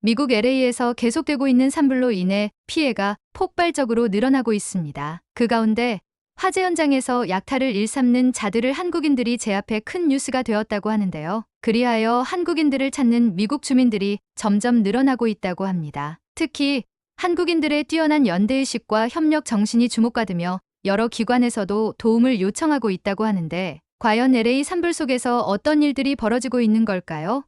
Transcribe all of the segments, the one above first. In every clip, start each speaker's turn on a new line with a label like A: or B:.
A: 미국 LA에서 계속되고 있는 산불로 인해 피해가 폭발적으로 늘어나고 있습니다. 그 가운데 화재 현장에서 약탈을 일삼는 자들을 한국인들이 제압해 큰 뉴스가 되었다고 하는데요. 그리하여 한국인들을 찾는 미국 주민들이 점점 늘어나고 있다고 합니다. 특히 한국인들의 뛰어난 연대의식과 협력 정신이 주목받으며 여러 기관에서도 도움을 요청하고 있다고 하는데 과연 LA 산불 속에서 어떤 일들이 벌어지고 있는 걸까요?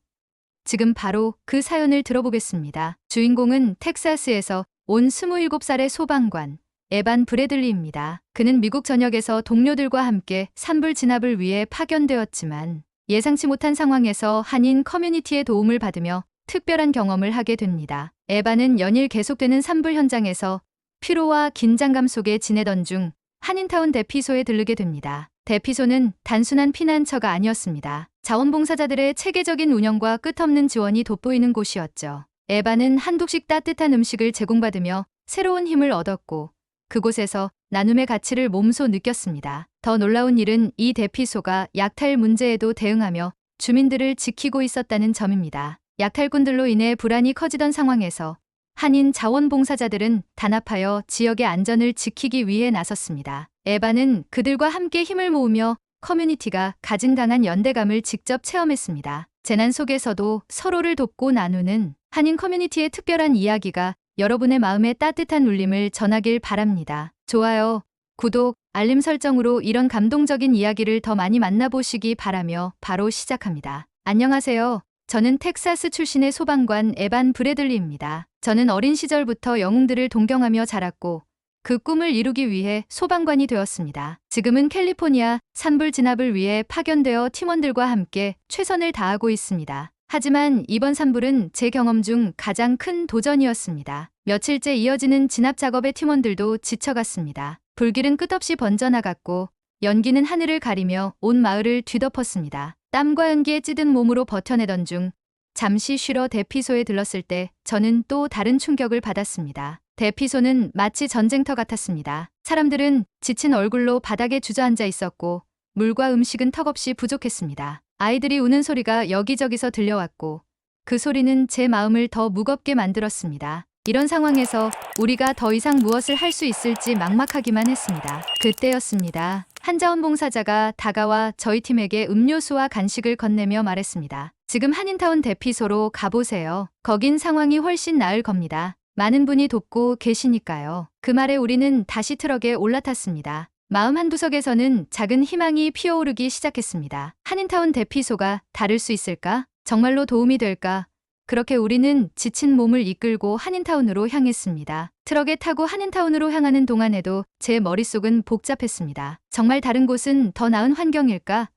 A: 지금 바로 그 사연을 들어보겠습니다. 주인공은 텍사스에서 온 27살의 소방관 에반 브래들리입니다. 그는 미국 전역에서 동료들과 함께 산불 진압을 위해 파견되었지만 예상치 못한 상황에서 한인 커뮤니티의 도움을 받으며 특별한 경험을 하게 됩니다. 에반은 연일 계속되는 산불 현장에서 피로와 긴장감 속에 지내던 중 한인타운 대피소에 들르게 됩니다. 대피소는 단순한 피난처가 아니었습니다. 자원봉사자들의 체계적인 운영과 끝없는 지원이 돋보이는 곳이었죠. 에반은 한국식 따뜻한 음식을 제공받으며 새로운 힘을 얻었고 그곳에서 나눔의 가치를 몸소 느꼈습니다. 더 놀라운 일은 이 대피소가 약탈 문제에도 대응하며 주민들을 지키고 있었다는 점입니다. 약탈꾼들로 인해 불안이 커지던 상황에서 한인 자원봉사자들은 단합하여 지역의 안전을 지키기 위해 나섰습니다. 에반은 그들과 함께 힘을 모으며 커뮤니티가 가진 강한 연대감을 직접 체험했습니다. 재난 속에서도 서로를 돕고 나누는 한인 커뮤니티의 특별한 이야기가 여러분의 마음에 따뜻한 울림을 전하길 바랍니다. 좋아요, 구독, 알림 설정으로 이런 감동적인 이야기를 더 많이 만나보시기 바라며 바로 시작합니다. 안녕하세요. 저는 텍사스 출신의 소방관 에반 브래들리입니다. 저는 어린 시절부터 영웅들을 동경하며 자랐고 그 꿈을 이루기 위해 소방관이 되었습니다. 지금은 캘리포니아 산불 진압을 위해 파견되어 팀원들과 함께 최선을 다하고 있습니다. 하지만 이번 산불은 제 경험 중 가장 큰 도전이었습니다. 며칠째 이어지는 진압 작업에 팀원들도 지쳐갔습니다. 불길은 끝없이 번져나갔고 연기는 하늘을 가리며 온 마을을 뒤덮었습니다. 땀과 연기에 찌든 몸으로 버텨내던 중 잠시 쉬러 대피소에 들렀을 때 저는 또 다른 충격을 받았습니다. 대피소는 마치 전쟁터 같았습니다. 사람들은 지친 얼굴로 바닥에 주저앉아 있었고 물과 음식은 턱없이 부족했습니다. 아이들이 우는 소리가 여기저기서 들려왔고 그 소리는 제 마음을 더 무겁게 만들었습니다. 이런 상황에서 우리가 더 이상 무엇을 할 수 있을지 막막하기만 했습니다. 그때였습니다. 한 자원봉사자가 다가와 저희 팀에게 음료수와 간식을 건네며 말했습니다. 지금 한인타운 대피소로 가보세요. 거긴 상황이 훨씬 나을 겁니다. 많은 분이 돕고 계시니까요. 그 말에 우리는 다시 트럭에 올라탔습니다. 마음 한구석에서는 작은 희망이 피어오르기 시작했습니다. 한인타운 대피소가 다를 수 있을까? 정말로 도움이 될까? 그렇게 우리는 지친 몸을 이끌고 한인타운으로 향했습니다. 트럭에 타고 한인타운으로 향하는 동안에도 제 머릿속은 복잡했습니다. 정말 다른 곳은 더 나은 환경일까?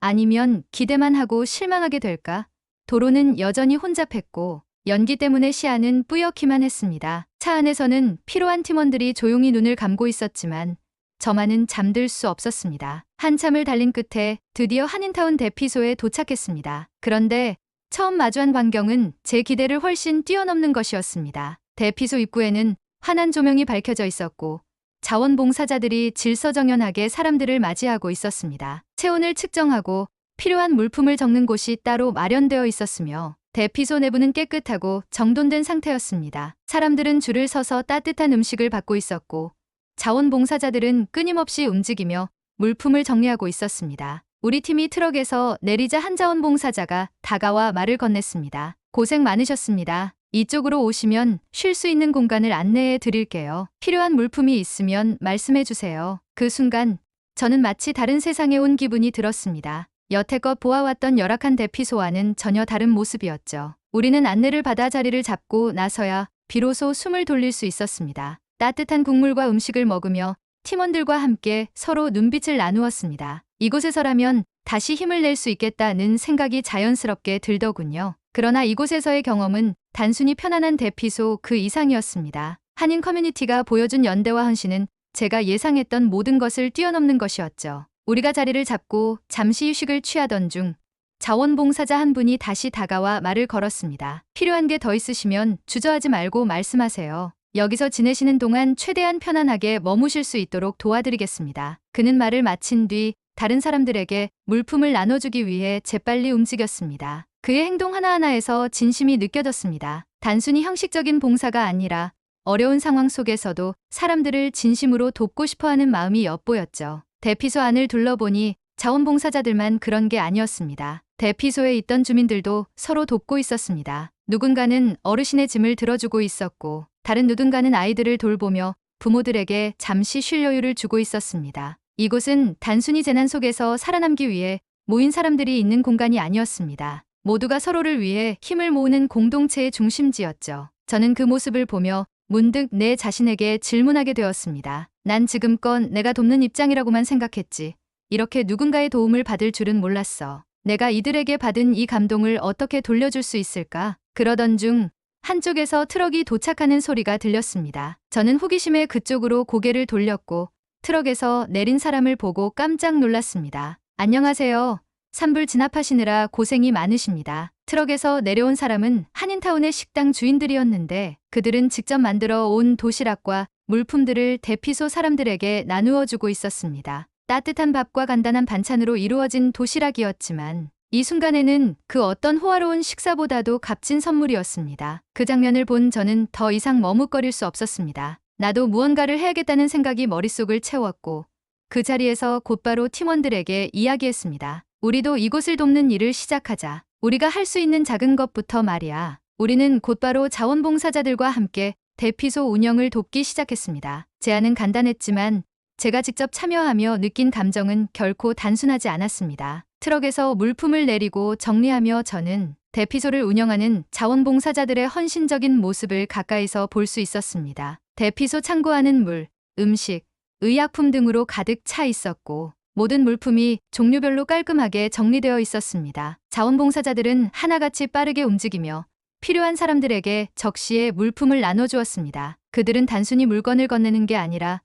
A: 아니면 기대만 하고 실망하게 될까? 도로는 여전히 혼잡했고 연기 때문에 시야는 뿌옇기만 했습니다. 차 안에서는 피로한 팀원들이 조용히 눈을 감고 있었지만 저만은 잠들 수 없었습니다. 한참을 달린 끝에 드디어 한인타운 대피소에 도착했습니다. 그런데 처음 마주한 광경은 제 기대를 훨씬 뛰어넘는 것이었습니다. 대피소 입구에는 환한 조명이 밝혀져 있었고 자원봉사자들이 질서정연하게 사람들을 맞이하고 있었습니다. 체온을 측정하고 필요한 물품을 적는 곳이 따로 마련되어 있었으며 대피소 내부는 깨끗하고 정돈된 상태였습니다. 사람들은 줄을 서서 따뜻한 음식을 받고 있었고 자원봉사자들은 끊임없이 움직이며 물품을 정리하고 있었습니다. 우리 팀이 트럭에서 내리자 한 자원봉사자가 다가와 말을 건넸습니다. 고생 많으셨습니다. 이쪽으로 오시면 쉴 수 있는 공간을 안내해 드릴게요. 필요한 물품이 있으면 말씀해 주세요. 그 순간 저는 마치 다른 세상에 온 기분이 들었습니다. 여태껏 보아왔던 열악한 대피소와는 전혀 다른 모습이었죠. 우리는 안내를 받아 자리를 잡고 나서야 비로소 숨을 돌릴 수 있었습니다. 따뜻한 국물과 음식을 먹으며 팀원들과 함께 서로 눈빛을 나누었습니다. 이곳에서라면 다시 힘을 낼 수 있겠다는 생각이 자연스럽게 들더군요. 그러나 이곳에서의 경험은 단순히 편안한 대피소 그 이상이었습니다. 한인 커뮤니티가 보여준 연대와 헌신은 제가 예상했던 모든 것을 뛰어넘는 것이었죠. 우리가 자리를 잡고 잠시 휴식을 취하던 중 자원봉사자 한 분이 다시 다가와 말을 걸었습니다. 필요한 게 더 있으시면 주저하지 말고 말씀하세요. 여기서 지내시는 동안 최대한 편안하게 머무실 수 있도록 도와드리겠습니다. 그는 말을 마친 뒤 다른 사람들에게 물품을 나눠주기 위해 재빨리 움직였습니다. 그의 행동 하나하나에서 진심이 느껴졌습니다. 단순히 형식적인 봉사가 아니라 어려운 상황 속에서도 사람들을 진심으로 돕고 싶어하는 마음이 엿보였죠. 대피소 안을 둘러보니 자원봉사자들만 그런 게 아니었습니다. 대피소에 있던 주민들도 서로 돕고 있었습니다. 누군가는 어르신의 짐을 들어주고 있었고 다른 누군가는 아이들을 돌보며 부모들에게 잠시 쉴 여유를 주고 있었습니다. 이곳은 단순히 재난 속에서 살아남기 위해 모인 사람들이 있는 공간이 아니었습니다. 모두가 서로를 위해 힘을 모으는 공동체의 중심지였죠. 저는 그 모습을 보며 문득 내 자신에게 질문하게 되었습니다. 난 지금껏 내가 돕는 입장이라고만 생각했지. 이렇게 누군가의 도움을 받을 줄은 몰랐어. 내가 이들에게 받은 이 감동을 어떻게 돌려줄 수 있을까? 그러던 중 한쪽에서 트럭이 도착하는 소리가 들렸습니다. 저는 호기심에 그쪽으로 고개를 돌렸고 트럭에서 내린 사람을 보고 깜짝 놀랐습니다. 안녕하세요. 산불 진압하시느라 고생이 많으십니다. 트럭에서 내려온 사람은 한인타운의 식당 주인들이었는데 그들은 직접 만들어 온 도시락과 물품들을 대피소 사람들에게 나누어 주고 있었습니다. 따뜻한 밥과 간단한 반찬으로 이루어진 도시락이었지만 이 순간에는 그 어떤 호화로운 식사보다도 값진 선물이었습니다. 그 장면을 본 저는 더 이상 머뭇거릴 수 없었습니다. 나도 무언가를 해야겠다는 생각이 머릿속을 채웠고 그 자리에서 곧바로 팀원들에게 이야기했습니다. 우리도 이곳을 돕는 일을 시작하자. 우리가 할 수 있는 작은 것부터 말이야. 우리는 곧바로 자원봉사자들과 함께 대피소 운영을 돕기 시작했습니다. 제안은 간단했지만 제가 직접 참여하며 느낀 감정은 결코 단순하지 않았습니다. 트럭에서 물품을 내리고 정리하며 저는 대피소를 운영하는 자원봉사자들의 헌신적인 모습을 가까이서 볼 수 있었습니다. 대피소 창고 안은 물, 음식, 의약품 등으로 가득 차 있었고 모든 물품이 종류별로 깔끔하게 정리되어 있었습니다. 자원봉사자들은 하나같이 빠르게 움직이며 필요한 사람들에게 적시에 물품을 나눠주었습니다. 그들은 단순히 물건을 건네는 게 아니라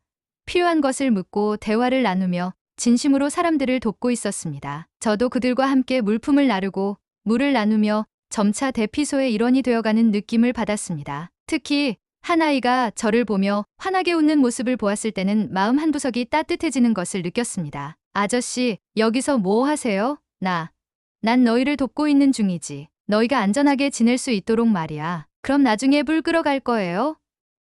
A: 필요한 것을 묻고 대화를 나누며 진심으로 사람들을 돕고 있었습니다. 저도 그들과 함께 물품을 나르고 물을 나누며 점차 대피소의 일원이 되어가는 느낌을 받았습니다. 특히 한 아이가 저를 보며 환하게 웃는 모습을 보았을 때는 마음 한구석이 따뜻해지는 것을 느꼈습니다. 아저씨, 여기서 뭐 하세요? 난 너희를 돕고 있는 중이지. 너희가 안전하게 지낼 수 있도록 말이야. 그럼 나중에 불 끄러 갈 거예요?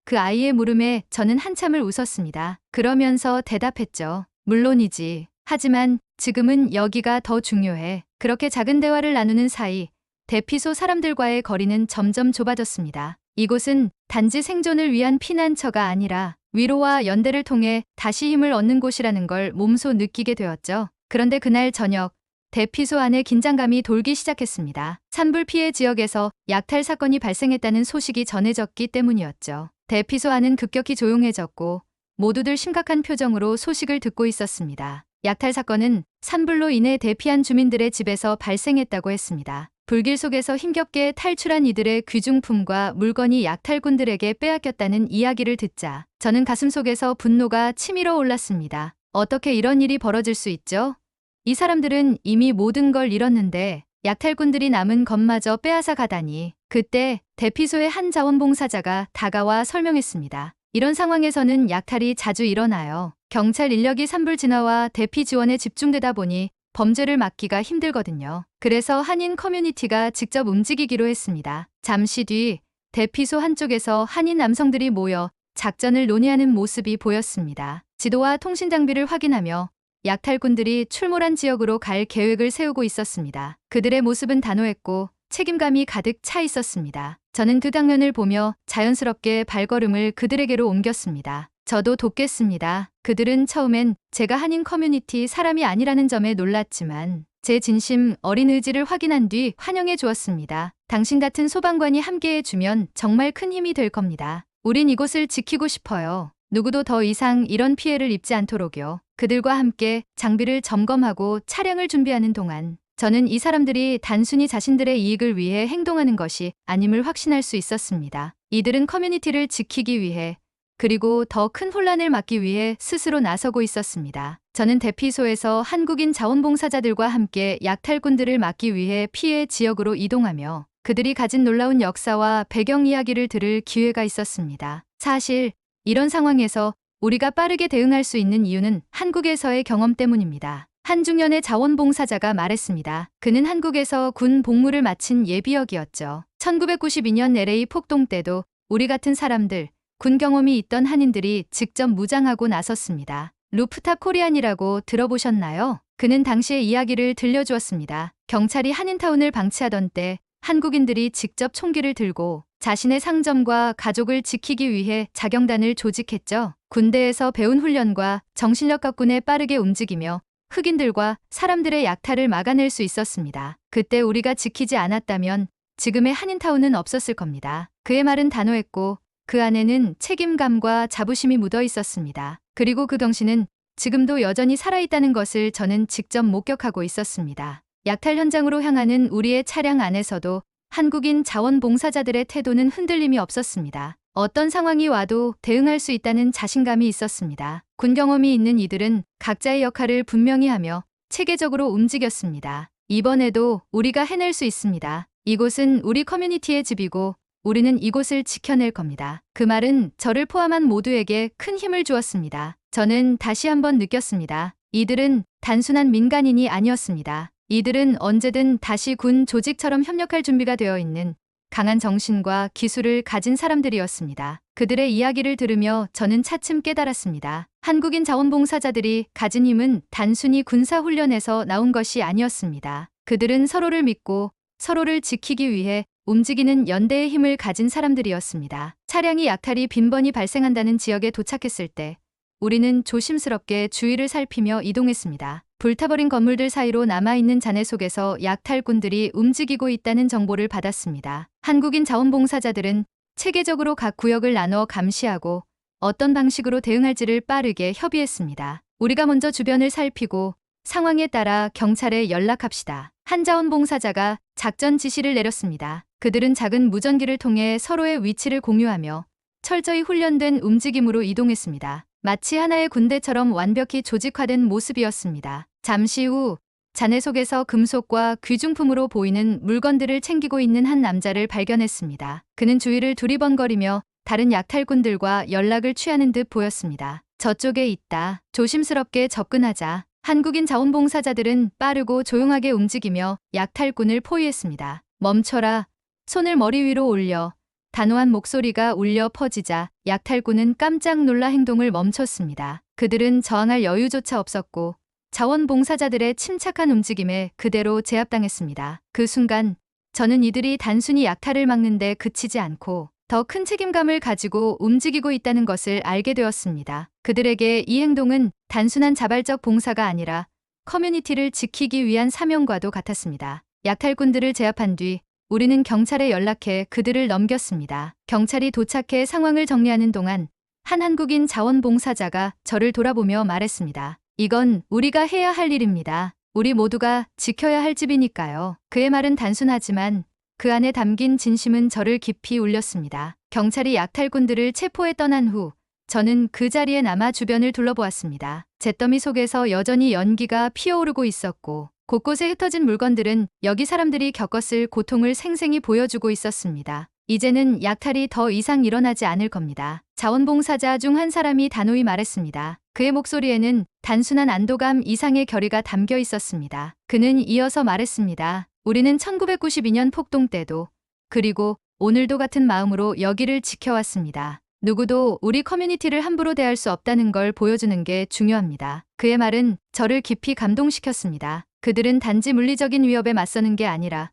A: 그 아이의 물음에 저는 한참을 웃었습니다. 그러면서 대답했죠. 물론이지. 하지만 지금은 여기가 더 중요해. 그렇게 작은 대화를 나누는 사이 대피소 사람들과의 거리는 점점 좁아졌습니다. 이곳은 단지 생존을 위한 피난처가 아니라 위로와 연대를 통해 다시 힘을 얻는 곳이라는 걸 몸소 느끼게 되었죠. 그런데 그날 저녁 대피소 안에 긴장감이 돌기 시작했습니다. 산불 피해 지역에서 약탈 사건이 발생했다는 소식이 전해졌기 때문이었죠. 대피소 안은 급격히 조용해졌고 모두들 심각한 표정으로 소식을 듣고 있었습니다. 약탈 사건은 산불로 인해 대피한 주민들의 집에서 발생했다고 했습니다. 불길 속에서 힘겹게 탈출한 이들의 귀중품과 물건이 약탈군들에게 빼앗겼다는 이야기를 듣자 저는 가슴속에서 분노가 치밀어 올랐습니다. 어떻게 이런 일이 벌어질 수 있죠? 이 사람들은 이미 모든 걸 잃었는데 약탈군들이 남은 것마저 빼앗아 가다니. 그때 대피소의 한 자원봉사자가 다가와 설명했습니다. 이런 상황에서는 약탈이 자주 일어나요. 경찰 인력이 산불 진화와 대피 지원에 집중되다 보니 범죄를 막기가 힘들거든요. 그래서 한인 커뮤니티가 직접 움직이기로 했습니다. 잠시 뒤 대피소 한쪽에서 한인 남성들이 모여 작전을 논의하는 모습이 보였습니다. 지도와 통신 장비를 확인하며 약탈군들이 출몰한 지역으로 갈 계획을 세우고 있었습니다. 그들의 모습은 단호했고 책임감이 가득 차 있었습니다. 저는 그 장면을 보며 자연스럽게 발걸음을 그들에게로 옮겼습니다. 저도 돕겠습니다. 그들은 처음엔 제가 한인 커뮤니티 사람이 아니라는 점에 놀랐지만 제 진심 어린 의지를 확인한 뒤 환영해 주었습니다. 당신 같은 소방관이 함께해 주면 정말 큰 힘이 될 겁니다. 우린 이곳을 지키고 싶어요. 누구도 더 이상 이런 피해를 입지 않도록요. 그들과 함께 장비를 점검하고 차량을 준비하는 동안 저는 이 사람들이 단순히 자신들의 이익을 위해 행동하는 것이 아님을 확신할 수 있었습니다. 이들은 커뮤니티를 지키기 위해 그리고 더 큰 혼란을 막기 위해 스스로 나서고 있었습니다. 저는 대피소에서 한국인 자원봉사자들과 함께 약탈군들을 막기 위해 피해 지역으로 이동하며 그들이 가진 놀라운 역사와 배경 이야기를 들을 기회가 있었습니다. 사실 이런 상황에서 우리가 빠르게 대응할 수 있는 이유는 한국에서의 경험 때문입니다. 한 중년의 자원봉사자가 말했습니다. 그는 한국에서 군 복무를 마친 예비역이었죠. 1992년 LA 폭동 때도 우리 같은 사람들, 군 경험이 있던 한인들이 직접 무장하고 나섰습니다. 루프탑 코리안이라고 들어보셨나요? 그는 당시의 이야기를 들려주었습니다. 경찰이 한인타운을 방치하던 때 한국인들이 직접 총기를 들고 자신의 상점과 가족을 지키기 위해 자경단을 조직했죠. 군대에서 배운 훈련과 정신력 덕분에 빠르게 움직이며 흑인들과 사람들의 약탈을 막아낼 수 있었습니다. 그때 우리가 지키지 않았다면 지금의 한인타운은 없었을 겁니다. 그의 말은 단호했고 그 안에는 책임감과 자부심이 묻어 있었습니다. 그리고 그 경신은 지금도 여전히 살아있다는 것을 저는 직접 목격하고 있었습니다. 약탈 현장으로 향하는 우리의 차량 안에서도 한국인 자원봉사자들의 태도는 흔들림이 없었습니다. 어떤 상황이 와도 대응할 수 있다는 자신감이 있었습니다. 군 경험이 있는 이들은 각자의 역할을 분명히 하며 체계적으로 움직였습니다. 이번에도 우리가 해낼 수 있습니다. 이곳은 우리 커뮤니티의 집이고 우리는 이곳을 지켜낼 겁니다. 그 말은 저를 포함한 모두에게 큰 힘을 주었습니다. 저는 다시 한번 느꼈습니다. 이들은 단순한 민간인이 아니었습니다. 이들은 언제든 다시 군 조직처럼 협력할 준비가 되어 있는 강한 정신과 기술을 가진 사람들이었습니다. 그들의 이야기를 들으며 저는 차츰 깨달았습니다. 한국인 자원봉사자들이 가진 힘은 단순히 군사훈련에서 나온 것이 아니었습니다. 그들은 서로를 믿고 서로를 지키기 위해 움직이는 연대의 힘을 가진 사람들이었습니다. 차량이 약탈이 빈번히 발생한다는 지역에 도착했을 때 우리는 조심스럽게 주위를 살피며 이동했습니다. 불타버린 건물들 사이로 남아있는 잔해 속에서 약탈꾼들이 움직이고 있다는 정보를 받았습니다. 한국인 자원봉사자들은 체계적으로 각 구역을 나눠 감시하고 어떤 방식으로 대응할지를 빠르게 협의했습니다. 우리가 먼저 주변을 살피고 상황에 따라 경찰에 연락합시다. 한 자원봉사자가 작전 지시를 내렸습니다. 그들은 작은 무전기를 통해 서로의 위치를 공유하며 철저히 훈련된 움직임으로 이동했습니다. 마치 하나의 군대처럼 완벽히 조직화된 모습이었습니다. 잠시 후 잔해 속에서 금속과 귀중품으로 보이는 물건들을 챙기고 있는 한 남자를 발견했습니다. 그는 주위를 두리번거리며 다른 약탈꾼들과 연락을 취하는 듯 보였습니다. 저쪽에 있다. 조심스럽게 접근하자. 한국인 자원봉사자들은 빠르고 조용하게 움직이며 약탈꾼을 포위했습니다. 멈춰라. 손을 머리 위로 올려. 단호한 목소리가 울려 퍼지자 약탈꾼은 깜짝 놀라 행동을 멈췄습니다. 그들은 저항할 여유조차 없었고 자원봉사자들의 침착한 움직임에 그대로 제압당했습니다. 그 순간 저는 이들이 단순히 약탈을 막는 데 그치지 않고 더 큰 책임감을 가지고 움직이고 있다는 것을 알게 되었습니다. 그들에게 이 행동은 단순한 자발적 봉사가 아니라 커뮤니티를 지키기 위한 사명과도 같았습니다. 약탈꾼들을 제압한 뒤 우리는 경찰에 연락해 그들을 넘겼습니다. 경찰이 도착해 상황을 정리하는 동안 한 한국인 자원봉사자가 저를 돌아보며 말했습니다. 이건 우리가 해야 할 일입니다. 우리 모두가 지켜야 할 집이니까요. 그의 말은 단순하지만 그 안에 담긴 진심은 저를 깊이 울렸습니다. 경찰이 약탈꾼들을 체포해 떠난 후 저는 그 자리에 남아 주변을 둘러보았습니다. 잿더미 속에서 여전히 연기가 피어오르고 있었고 곳곳에 흩어진 물건들은 여기 사람들이 겪었을 고통을 생생히 보여주고 있었습니다. 이제는 약탈이 더 이상 일어나지 않을 겁니다. 자원봉사자 중 한 사람이 단호히 말했습니다. 그의 목소리에는 단순한 안도감 이상의 결의가 담겨 있었습니다. 그는 이어서 말했습니다. 우리는 1992년 폭동 때도 그리고 오늘도 같은 마음으로 여기를 지켜왔습니다. 누구도 우리 커뮤니티를 함부로 대할 수 없다는 걸 보여주는 게 중요합니다. 그의 말은 저를 깊이 감동시켰습니다. 그들은 단지 물리적인 위협에 맞서는 게 아니라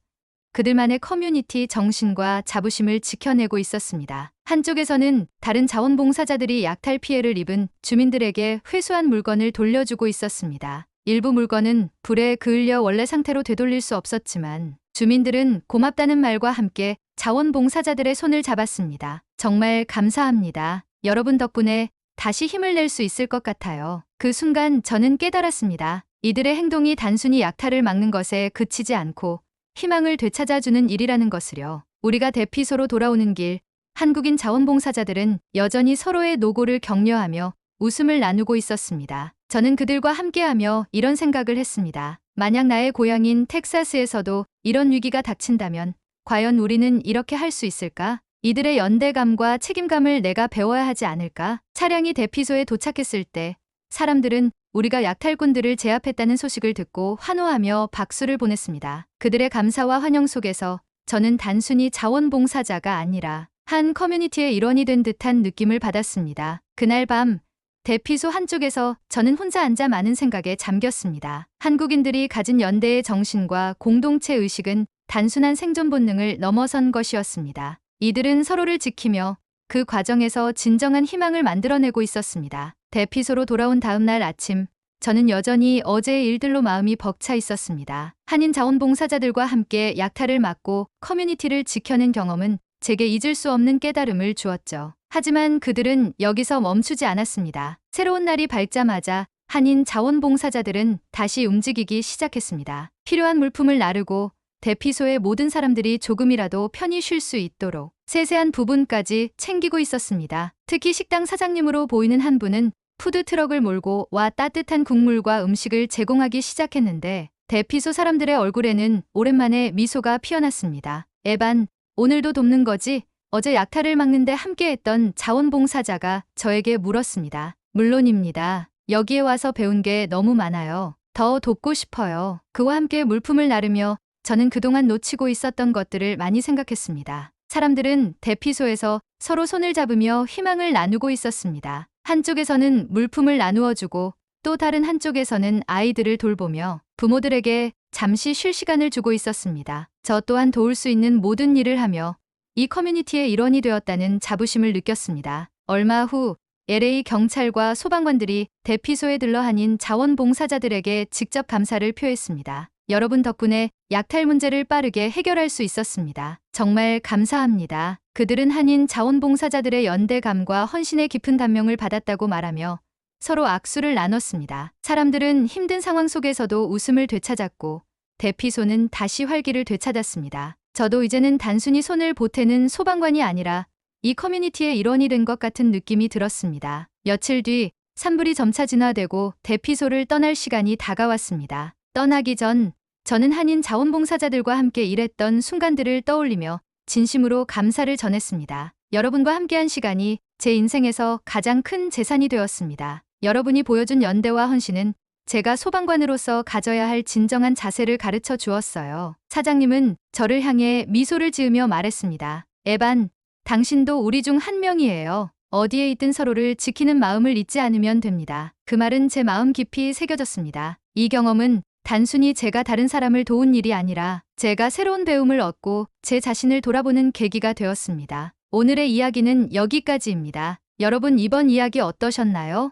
A: 그들만의 커뮤니티 정신과 자부심을 지켜내고 있었습니다. 한쪽에서는 다른 자원봉사자들이 약탈 피해를 입은 주민들에게 회수한 물건을 돌려주고 있었습니다. 일부 물건은 불에 그을려 원래 상태로 되돌릴 수 없었지만 주민들은 고맙다는 말과 함께 자원봉사자들의 손을 잡았습니다. 정말 감사합니다. 여러분 덕분에 다시 힘을 낼 수 있을 것 같아요. 그 순간 저는 깨달았습니다. 이들의 행동이 단순히 약탈을 막는 것에 그치지 않고 희망을 되찾아주는 일이라는 것을요. 우리가 대피소로 돌아오는 길, 한국인 자원봉사자들은 여전히 서로의 노고를 격려하며 웃음을 나누고 있었습니다. 저는 그들과 함께하며 이런 생각을 했습니다. 만약 나의 고향인 텍사스에서도 이런 위기가 닥친다면 과연 우리는 이렇게 할 수 있을까? 이들의 연대감과 책임감을 내가 배워야 하지 않을까? 차량이 대피소에 도착했을 때 사람들은 우리가 약탈꾼들을 제압했다는 소식을 듣고 환호하며 박수를 보냈습니다. 그들의 감사와 환영 속에서 저는 단순히 자원봉사자가 아니라 한 커뮤니티의 일원이 된 듯한 느낌을 받았습니다. 그날 밤 대피소 한쪽에서 저는 혼자 앉아 많은 생각에 잠겼습니다. 한국인들이 가진 연대의 정신과 공동체 의식은 단순한 생존 본능을 넘어선 것이었습니다. 이들은 서로를 지키며 그 과정에서 진정한 희망을 만들어내고 있었습니다. 대피소로 돌아온 다음 날 아침, 저는 여전히 어제의 일들로 마음이 벅차 있었습니다. 한인 자원봉사자들과 함께 약탈을 막고 커뮤니티를 지켜낸 경험은 제게 잊을 수 없는 깨달음을 주었죠. 하지만 그들은 여기서 멈추지 않았습니다. 새로운 날이 밝자마자 한인 자원봉사자들은 다시 움직이기 시작했습니다. 필요한 물품을 나르고 대피소의 모든 사람들이 조금이라도 편히 쉴 수 있도록 세세한 부분까지 챙기고 있었습니다. 특히 식당 사장님으로 보이는 한 분은 푸드트럭을 몰고 와 따뜻한 국물과 음식을 제공하기 시작했는데 대피소 사람들의 얼굴에는 오랜만에 미소가 피어났습니다. 에반, 오늘도 돕는 거지? 어제 약탈을 막는데 함께했던 자원봉사자가 저에게 물었습니다. 물론입니다. 여기에 와서 배운 게 너무 많아요. 더 돕고 싶어요. 그와 함께 물품을 나르며 저는 그동안 놓치고 있었던 것들을 많이 생각했습니다. 사람들은 대피소에서 서로 손을 잡으며 희망을 나누고 있었습니다. 한쪽에서는 물품을 나누어 주고 또 다른 한쪽에서는 아이들을 돌보며 부모들에게 잠시 쉴 시간을 주고 있었습니다. 저 또한 도울 수 있는 모든 일을 하며 이 커뮤니티의 일원이 되었다는 자부심을 느꼈습니다. 얼마 후 LA 경찰과 소방관들이 대피소에 들러 한인 자원봉사자들에게 직접 감사를 표했습니다. 여러분 덕분에 약탈 문제를 빠르게 해결할 수 있었습니다. 정말 감사합니다. 그들은 한인 자원봉사자들의 연대감과 헌신의 깊은 감명을 받았다고 말하며 서로 악수를 나눴습니다. 사람들은 힘든 상황 속에서도 웃음을 되찾았고 대피소는 다시 활기를 되찾았습니다. 저도 이제는 단순히 손을 보태는 소방관이 아니라 이 커뮤니티의 일원이 된 것 같은 느낌이 들었습니다. 며칠 뒤 산불이 점차 진화되고 대피소를 떠날 시간이 다가왔습니다. 떠나기 전 저는 한인 자원봉사자들과 함께 일했던 순간들을 떠올리며 진심으로 감사를 전했습니다. 여러분과 함께한 시간이 제 인생에서 가장 큰 재산이 되었습니다. 여러분이 보여준 연대와 헌신은 제가 소방관으로서 가져야 할 진정한 자세를 가르쳐 주었어요. 사장님은 저를 향해 미소를 지으며 말했습니다. 에반, 당신도 우리 중 한 명이에요. 어디에 있든 서로를 지키는 마음을 잊지 않으면 됩니다. 그 말은 제 마음 깊이 새겨졌습니다. 이 경험은 단순히 제가 다른 사람을 도운 일이 아니라 제가 새로운 배움을 얻고 제 자신을 돌아보는 계기가 되었습니다. 오늘의 이야기는 여기까지입니다. 여러분 이번 이야기 어떠셨나요?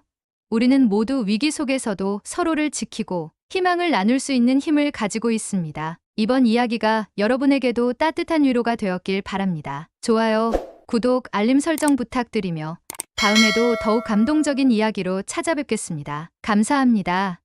A: 우리는 모두 위기 속에서도 서로를 지키고 희망을 나눌 수 있는 힘을 가지고 있습니다. 이번 이야기가 여러분에게도 따뜻한 위로가 되었길 바랍니다. 좋아요, 구독, 알림 설정 부탁드리며 다음에도 더욱 감동적인 이야기로 찾아뵙겠습니다. 감사합니다.